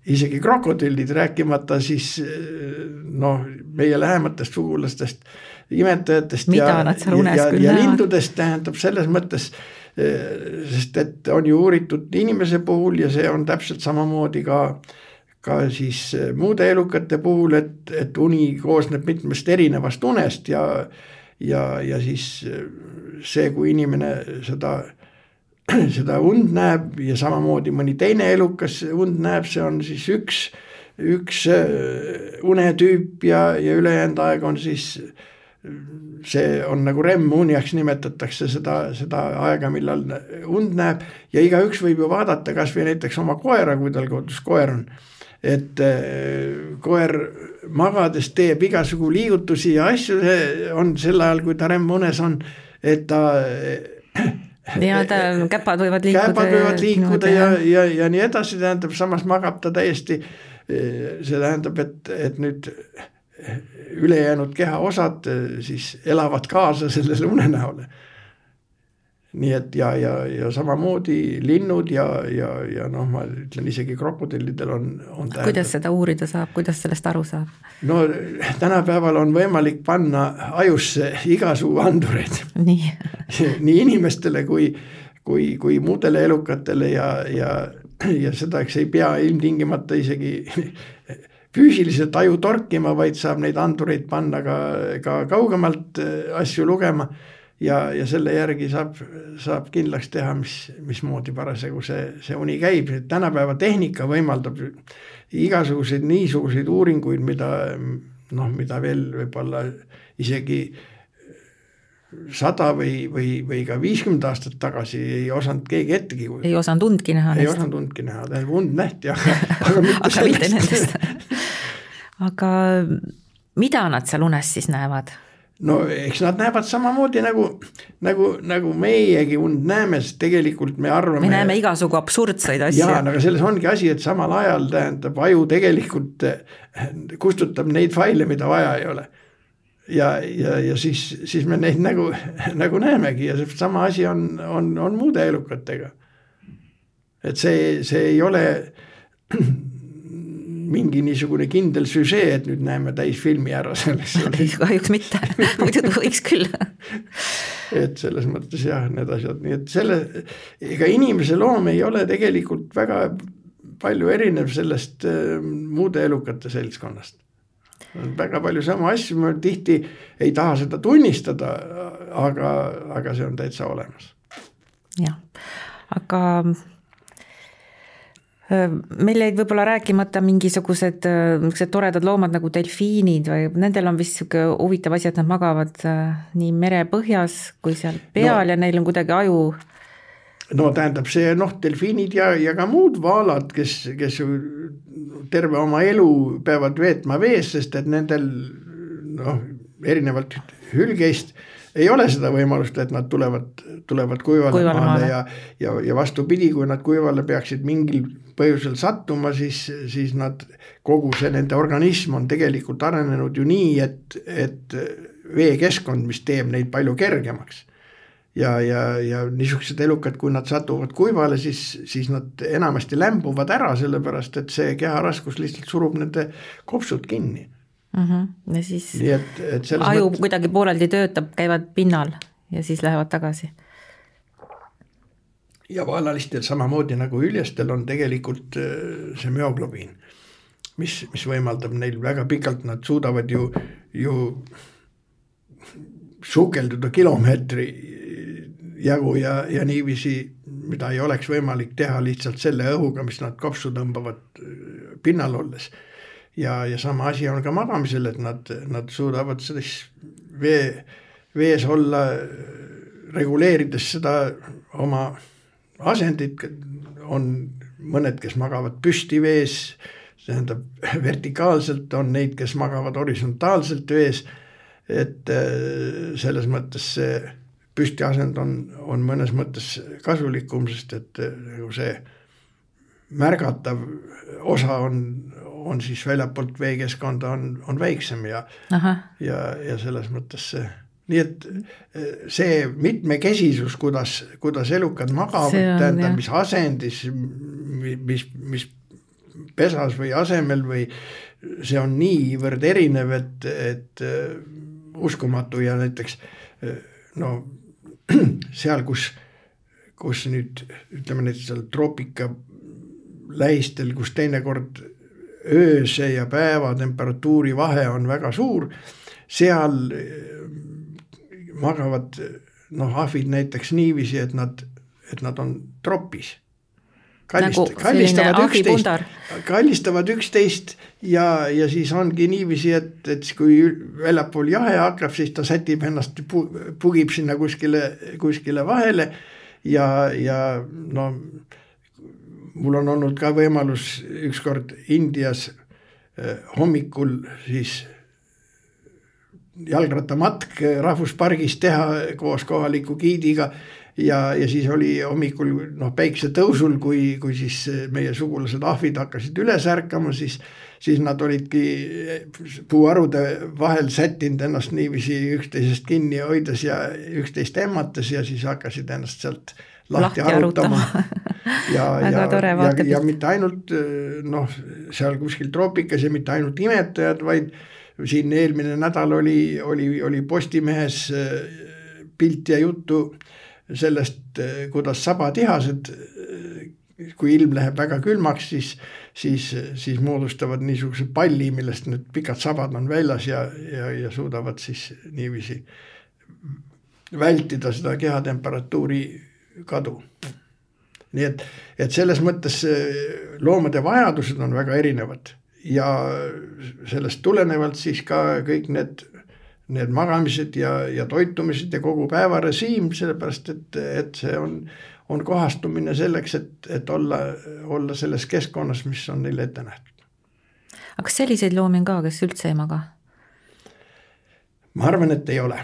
isegi krokodillid, rääkimata siis meie lähematest sugulastest, imetajatest ja lindudest, tähendab selles mõttes, sest et on ju uuritud inimese puhul ja see on täpselt samamoodi ka siis muude elukate puhul, et uni koosneb mitmest erinevast unest ja siis see, kui inimene seda und näeb ja samamoodi mõni teine elukas und näeb, see on siis üks unetüüp ja ülejäänud aeg on siis see on nagu REM-uniaks nimetatakse seda aega, millal und näeb ja igaüks võib ju vaadata kas või näiteks oma koera, kui tal kodus koer on, et koer magades teeb igasugu liigutusi ja asju, on sel ajal, kui ta REM-unes on, et ta käpad võivad liikuda ja nii edasi, tähendab, samas magab ta täiesti, see tähendab, et nüüd ülejäänud kehaosad siis elavad kaasa sellele unenäole. Nii et ja samamoodi linnud ja ma ütlen isegi krokodillidel on tähendab. Kuidas seda uurida saab, kuidas sellest aru saab? Tänapäeval on võimalik panna ajusse igasugu andureid. Nii inimestele kui muudele elukatele ja seda, eks ei pea ilmtingimata isegi füüsiliselt aju torkima, vaid saab neid andureid panna ka kaugemalt asju lugema ja selle järgi saab kindlaks teha, mismoodi parasjagu see uni käib. Tänapäeva tehnika võimaldab igasuguseid niisuguseid uuringuid, mida veel võib-olla isegi 100 või ka 50 aastat tagasi ei osanud keegi ettegi. Ei osanud undki näha. Ei osanud undki näha, und nähti, aga mitte sellest. Aga mida nad seal unes siis näevad? Eks nad näevad samamoodi nagu meiegi und näeme, sest tegelikult me arvame. Me näeme igasugu absurdseid asju. Jaa, aga selles ongi asi, et samal ajal tähendab aju tegelikult kustutab neid faile, mida vaja ei ole. Ja siis me neid nagu näemegi ja sama asi on muude elukatega. Et see ei ole mingi niisugune kindel süžee, et nüüd näeme täis filmi ära selleks. Kahjuks mitte, muidu võiks küll. Et selles mõttes jah, need asjad. Nii et ega inimese loom ei ole tegelikult väga palju erinev sellest muude elukate seltskonnast. On väga palju sama asju, me tihti ei taha seda tunnistada, aga see on täitsa olemas. Jah, aga Meil jäid võib-olla rääkimata mingisugused toredad loomad nagu delfiinid või nendel on vist siuke huvitav asi, et nad magavad nii merepõhjas kui seal peal ja neil on kuidagi aju. No tähendab see delfiinid ja ka muud vaalad, kes terve oma elu peavad veetma vees, sest et nendel erinevalt hülgeist ei ole seda võimalust, et nad tulevad kuivale maale ja vastupidi, kui nad kuivale peaksid mingil põhjusel sattuma, siis nad, kogu see nende organism on tegelikult arenenud ju nii, et veekeskkond, mis teeb neid palju kergemaks. Ja niisugused elukad, kui nad satuvad kuivale, siis nad enamasti lämbuvad ära, sellepärast, et see keharaskus lihtsalt surub nende kopsud kinni. Ja siis aju kuidagi pooleldi töötab, käivad pinnal ja siis lähevad tagasi. Ja vaalalistel samamoodi nagu hüljestel on tegelikult see müoglobiin, mis võimaldab neil väga pikalt, nad suudavad ju sukelduda kilomeetri jagu ja niiviisi, mida ei oleks võimalik teha lihtsalt selle õhuga, mis nad kopsu tõmbavad pinnal olles. Ja sama asi on ka magamisel, et nad suudavad vees olla, reguleerides seda oma asendit, on mõned, kes magavad püsti vees, tähendab vertikaalselt, on neid, kes magavad horisontaalselt vees, et selles mõttes see püsti asend on mõnes mõttes kasulikum, sest et see märgatav osa on siis väljapoolt veekeskkonda on väiksem ja selles mõttes see. Nii et see mitmekesisus, kuidas elukad magavad, mis asendis, mis pesas või asemel või see on niivõrd erinev, et uskumatu ja näiteks seal, kus nüüd ütleme näiteks seal troopika lähistel, kus teinekord ööse ja päeva temperatuuri vahe on väga suur, seal magavad ahvid näiteks niiviisi, et nad on tropis. Kallistavad üksteist ja siis ongi niiviisi, et kui väljapool jahe hakkab, siis ta sätib ennast, pugib sinna kuskile vahele ja mul on olnud ka võimalus ükskord Indias hommikul siis jalgrattamatk rahvuspargis teha koos kohaliku giidiga ja siis oli hommikul päikse tõusul, kui siis meie sugulased ahvid hakkasid üles ärkama, siis nad olidki puuarude vahel sättinud ennast niiviisi üksteisest kinni hoides ja üksteist emmates ja siis hakkasid ennast sealt lahti arutama. Ja mitte ainult seal kuskil troopikas ja mitte ainult imetajad, vaid siin eelmine nädal oli Postimehes pilt ja juttu sellest, kuidas sabatihased, kui ilm läheb väga külmaks, siis moodustavad niisuguse palli, millest need pikad sabad on väljas ja suudavad siis niiviisi vältida seda kehatemperatuuri kadu. Nii et selles mõttes loomade vajadused on väga erinevad ja sellest tulenevalt siis ka kõik need magamised ja toitumised ja kogu päevarežiim, sellepärast et see on kohastumine selleks, et olla selles keskkonnas, mis on neile ette nähtud. Aga kas selliseid loomi on ka, kes üldse ei maga? Ma arvan, et ei ole.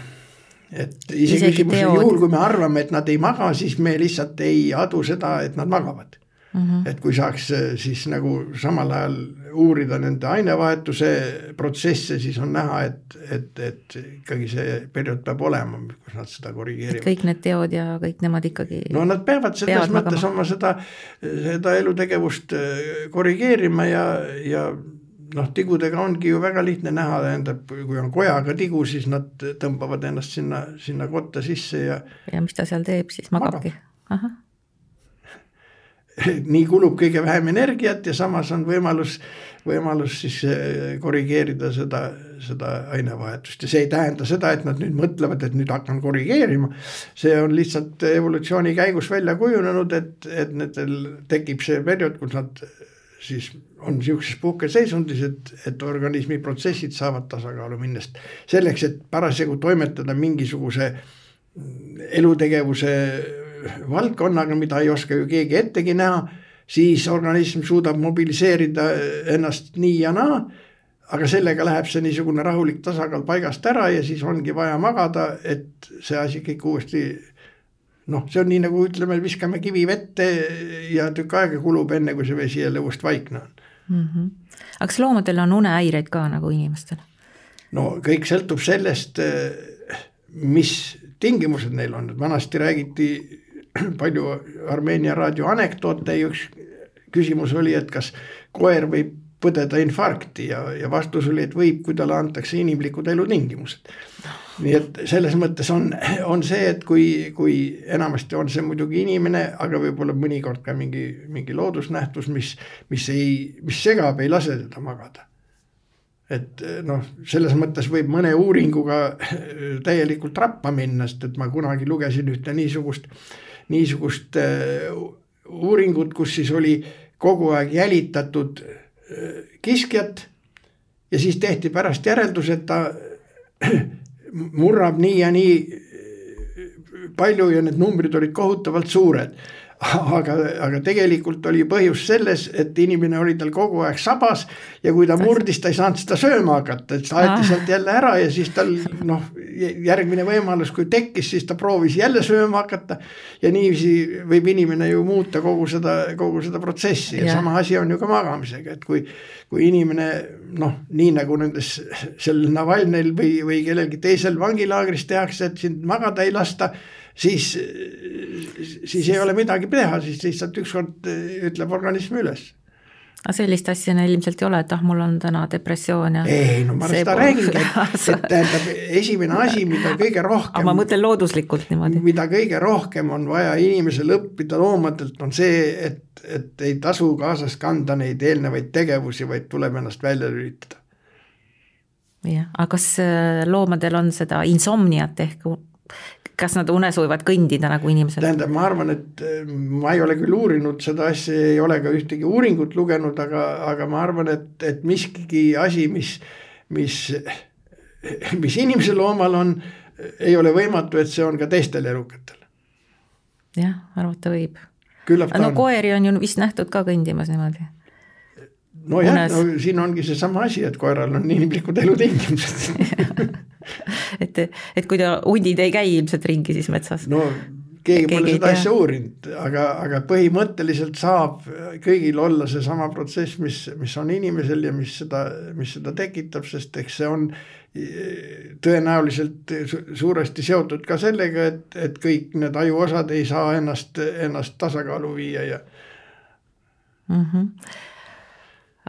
Et isegi juhul, kui me arvame, et nad ei maga, siis me lihtsalt ei adu seda, et nad magavad. Et kui saaks siis nagu samal ajal uurida nende ainevahetuse protsesse, siis on näha, et ikkagi see periood peab olema, kus nad seda korrigeerivad. Kõik need teod ja kõik nemad ikkagi nad peavad selles mõttes oma seda elutegevust korrigeerima ja tigudega ongi ju väga lihtne näha, tähendab, kui on kojaga tigu, siis nad tõmbavad ennast sinna kotta sisse ja mis ta seal teeb, siis magabki. nii kulub kõige vähem energiat ja samas on võimalus siis korrigeerida seda ainevahetust ja see ei tähenda seda, et nad nüüd mõtlevad, et nüüd hakkan korrigeerima. See on lihtsalt evolutsiooni käigus välja kujunenud, et nendel tekib see periood, kus nad siis on niisuguses puhkeseisundis, et organismi protsessid saavad tasakaalu minnast. Selleks, et parasjagu toimetada mingisuguse elutegevuse valdkonnaga, mida ei oska ju keegi ettegi näha, siis organism suudab mobiliseerida ennast nii ja naa, aga sellega läheb see niisugune rahulik tasakaal paigast ära ja siis ongi vaja magada, et see asi kõik uuesti, see on nii nagu ütleme, viskame kivi vette ja tükk aega kulub enne, kui see vesi jälle uuesti vaikne on. Aga kas loomadel on unehäireid ka nagu inimestel? No kõik sõltub sellest, mis tingimused neil on. Vanasti räägiti palju Armeenia raadio anekdoote, üks küsimus oli, et kas koer võib põdeda infarkti ja vastus oli, et võib, kui talle antakse inimlikud elutingimused. Nii et selles mõttes on see, et kui enamasti on see muidugi inimene, aga võib-olla mõnikord ka mingi loodusnähtus, mis segab, ei lase teda magada. Et selles mõttes võib mõne uuringuga täielikult rappa minna, sest et ma kunagi lugesin ühte niisugust uuringut, kus siis oli kogu aeg jälitatud kiskjat ja siis tehti pärast järeldus, et ta murrab nii ja nii palju ja need numbrid olid kohutavalt suured. Aga tegelikult oli põhjus selles, et inimene oli tal kogu aeg sabas ja kui ta murdis, ta ei saanud seda sööma hakata, et ta aeti sealt jälle ära ja siis tal järgmine võimalus, kui tekkis, siis ta proovis jälle sööma hakata ja niiviisi võib inimene ju muuta kogu seda protsessi ja sama asi on ju ka magamisega, et kui inimene, nii nagu nendes sel Navalnõil või kellelgi teisel vangilaagris tehakse, et sind magada ei lasta, siis ei ole midagi teha, siis lihtsalt ükskord ütleb organism üles. Aga sellist asja ilmselt ei ole, et mul on täna depressioon ja... Ei, ma seda räägingi, et tähendab esimene asi, mida kõige rohkem... Aga ma mõtlen looduslikult niimoodi. Mida kõige rohkem on vaja inimesel õppida loomadelt on see, et ei tasu kaasas kanda neid eelnevaid tegevusi, vaid tuleb ennast välja lülitada. Ja, aga kas loomadel on seda insomniat ehk... Kas nad unes võivad kõndida nagu inimesed? Tähendab, ma arvan, et ma ei ole küll uurinud seda asja, ei ole ka ühtegi uuringut lugenud, aga ma arvan, et miskigi asi, mis inimese loomal on, ei ole võimatu, et see on ka teistel elukatel. Jah, arvata võib. Koeri on ju vist nähtud ka kõndimas niimoodi. Siin ongi see sama asi, et koeral on inimlikud elutingimused. et kui hundid ei käi ilmselt ringi siis metsas. Keegi pole seda asja uurinud, aga põhimõtteliselt saab kõigil olla see sama protsess, mis on inimesel ja mis seda tekitab, sest eks see on tõenäoliselt suuresti seotud ka sellega, et kõik need ajuosad ei saa ennast tasakaalu viia ja...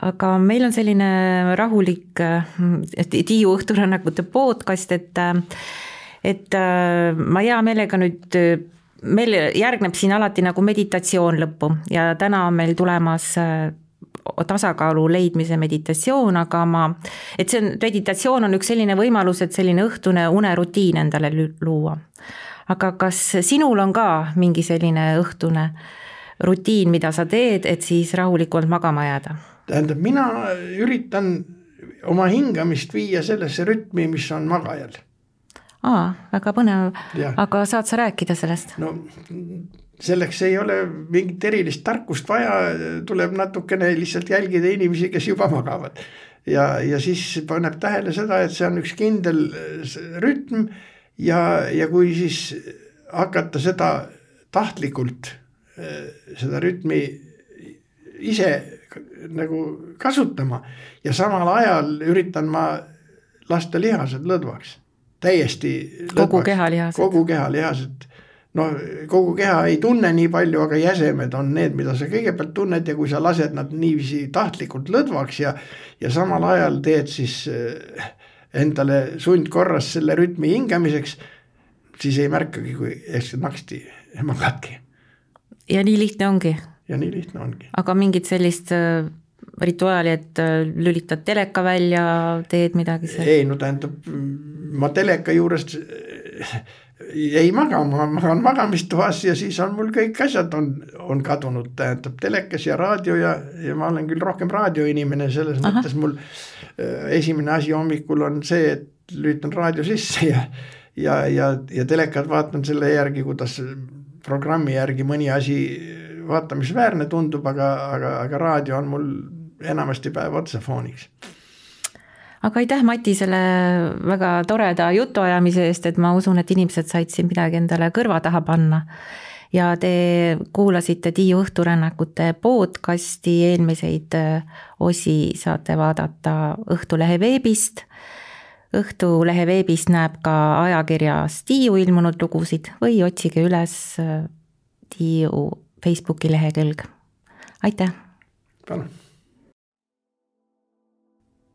Aga meil on selline rahulik Tiiu õhturännakute podcast, et ma hea meelega nüüd, meil järgneb siin alati nagu meditatsioon lõppu ja täna on meil tulemas tasakaalu leidmise meditatsioon, aga meditatsioon on üks selline võimalus, et selline õhtune unerutiin endale luua. Aga kas sinul on ka mingi selline õhtune rutiin, mida sa teed, et siis rahulikult magama jääda? Tähendab, mina üritan oma hingamist viia sellesse rütmi, mis on magajal. Väga põnev. Aga saad sa rääkida sellest? Selleks ei ole mingit erilist tarkust vaja, tuleb natukene lihtsalt jälgida inimesi, kes juba magavad. Ja siis paneb tähele seda, et see on üks kindel rütm ja kui siis hakata seda tahtlikult, seda rütmi ise nagu kasutama ja samal ajal üritan ma lasta lihased lõdvaks. Täiesti lõdvaks. Kogu keha lihased. Kogu keha ei tunne nii palju, aga jäsemed on need, mida sa kõigepealt tunned ja kui sa lased nad niiviisi tahtlikult lõdvaks ja samal ajal teed siis endale sundkorras selle rütmi hingamiseks, siis ei märkagi, kui naksti magadki. Ja nii lihtne ongi. ja nii lihtne ongi. Aga mingit sellist rituaali, et lülitad teleka välja, teed midagi seal? Ei, no tähendab, ma teleka juurest ei magama, magan magamistoas ja siis on mul kõik asjad on kadunud, tähendab telekas ja raadio ja ma olen küll rohkem raadioinimene, selles mõttes mul esimene asi hommikul on see, et lülitan raadio sisse ja telekat vaatan selle järgi, kuidas programmi järgi mõni asi vaatamisväärne tundub, aga raadio on mul enamasti päeva otsa fooniks. Aga aitäh, Mati, selle väga toreda jutuajamise eest, et ma usun, et inimesed said siin midagi endale kõrva taha panna. Ja te kuulasite Tiiu õhturännakute podcasti, eelmiseid osi saate vaadata Õhtulehe veebist. Õhtulehe veebist näeb ka ajakirjas Tiiu ilmunud lugusid või otsige üles Tiiu Facebooki lehekülg. Aitäh! Palun!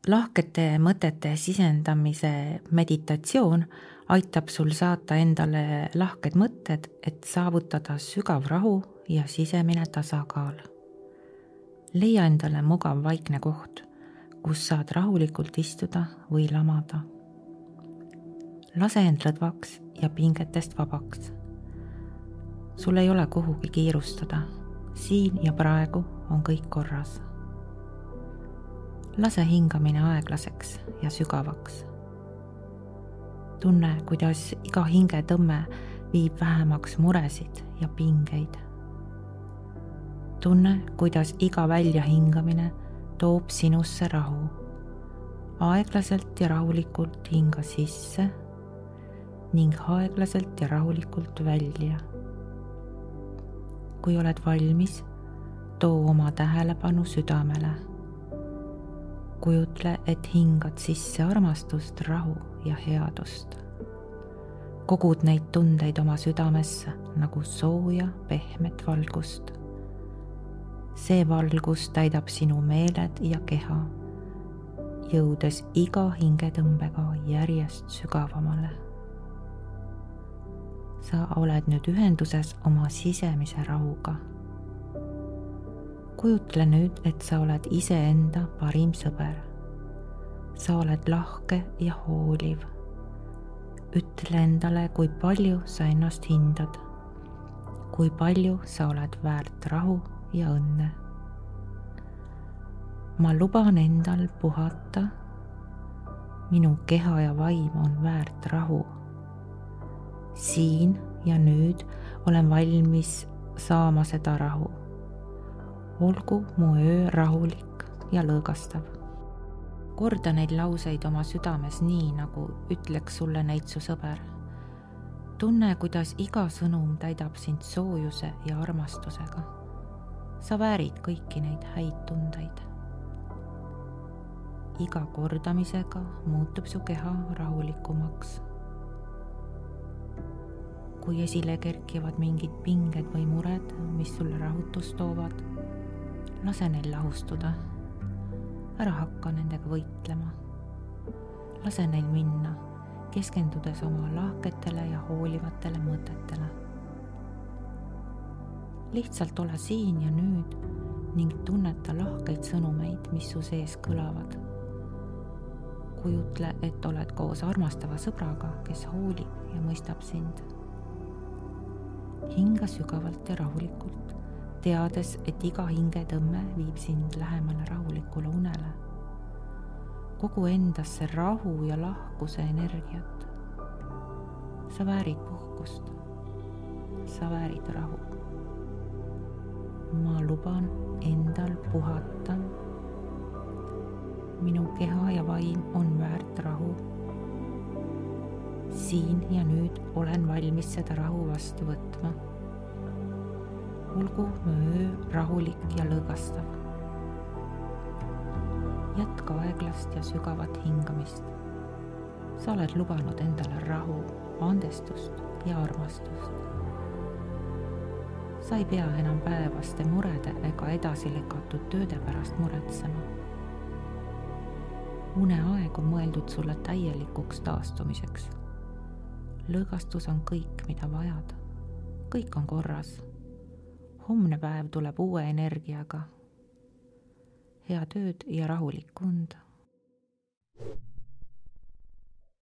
Lahkete mõtete sisendamise meditatsioon aitab sul saata endale lahked mõtted, et saavutada sügav rahu ja sisemine tasakaal. Leia endale mugav vaikne koht, kus saad rahulikult istuda või lamada. Lase end lõdvaks ja pingetest vabaks. Sul ei ole kuhugi kiirustada, siin ja praegu on kõik korras. Lase hingamine aeglaseks ja sügavaks. Tunne, kuidas iga hingetõmme viib vähemaks muresid ja pingeid. Tunne, kuidas iga väljahingamine toob sinusse rahu. Aeglaselt ja rahulikult hinga sisse ning aeglaselt ja rahulikult välja. Kui oled valmis, too oma tähelepanu südamele. Kujutle, et hingad sisse armastust, rahu ja headust. Kogud neid tundeid oma südamesse nagu sooja, pehmet valgust. See valgus täidab sinu meeled ja keha, jõudes iga hingetõmbega järjest sügavamale. Sa oled nüüd ühenduses oma sisemise rahuga. Kujutle nüüd, et sa oled iseenda parim sõber. Sa oled lahke ja hooliv. Ütle endale, kui palju sa ennast hindad. Kui palju sa oled väärt rahu ja õnne. Ma luban endal puhata. Minu keha ja vaim on väärt rahu. Siin ja nüüd olen valmis saama seda rahu. Olgu mu öö rahulik ja lõõgastav. Korda neid lauseid oma südames nii, nagu ütleks sulle neid su sõber. Tunne, kuidas iga sõnum täidab sind soojuse ja armastusega. Sa väärid kõiki neid häid tundeid. Iga kordamisega muutub su keha rahulikumaks. Kui esile kerkivad mingid pinged või mured, mis sulle rahutust toovad, lase neil lahustuda. Ära hakka nendega võitlema. Lase neil minna, keskendudes oma lahketele ja hoolivatele mõtetele. Lihtsalt ole siin ja nüüd ning tunneta lahkeid sõnumeid, mis su sees kõlavad. Kujutle, et oled koos armastava sõbraga, kes hoolib ja mõistab sind. Hinga sügavalt ja rahulikult, teades, et iga hingetõmme viib sind lähemale rahulikule unele. Kogu endasse rahu ja lahkuse energiat. Sa väärid puhkust. Sa väärid rahu. Ma luban endal puhata. Minu keha ja vaim on väärt rahu. Siin ja nüüd olen valmis seda rahu vastu võtma. Olgu mu öö rahulik ja lõõgastav. Jätka aeglast ja sügavat hingamist. Sa oled lubanud endale rahu, andestust ja armastust. Sa ei pea enam päevaste murede ega edasi lükatud tööde pärast muretsema. Uneaeg on mõeldud sulle täielikuks taastumiseks. Lõõgastus on kõik, mida vajad. Kõik on korras. homne päev tuleb uue energiaga. Head ööd ja rahulikku und!